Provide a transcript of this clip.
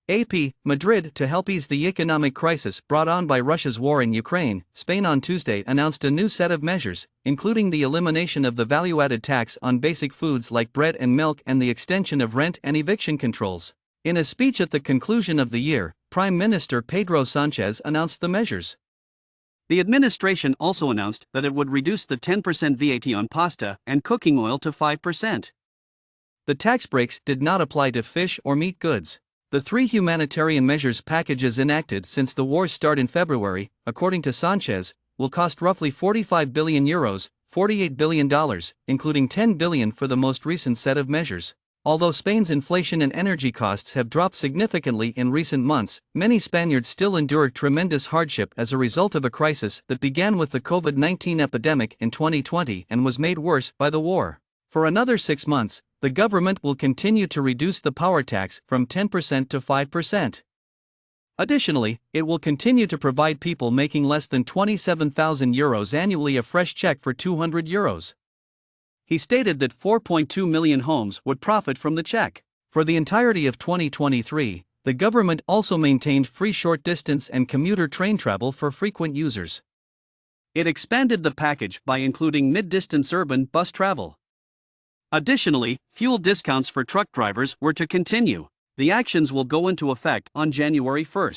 AP, Madrid. To help ease the economic crisis brought on by Russia's war in Ukraine, Spain on Tuesday announced a new set of measures, including the elimination of the value-added tax on basic foods like bread and milk and the extension of rent and eviction controls. In a speech at the conclusion of the year, Prime Minister Pedro Sanchez announced the measures. The administration also announced that it would reduce the 10% VAT on pasta and cooking oil to 5%. The tax breaks did not apply to fish or meat goods. The three humanitarian measures packages enacted since the war's start in February, according to Sanchez, will cost roughly €45 billion, $48 billion, including $10 billion for the most recent set of measures. Although Spain's inflation and energy costs have dropped significantly in recent months, many Spaniards still endure tremendous hardship as a result of a crisis that began with the COVID-19 epidemic in 2020 and was made worse by the war. For another 6 months, the government will continue to reduce the power tax from 10% to 5%. Additionally, it will continue to provide people making less than €27,000 annually a fresh check for €200. He stated that 4.2 million homes would profit from the check. For the entirety of 2023, the government also maintained free short-distance and commuter train travel for frequent users. It expanded the package by including mid-distance urban bus travel. Additionally, fuel discounts for truck drivers were to continue. The actions will go into effect on January 1.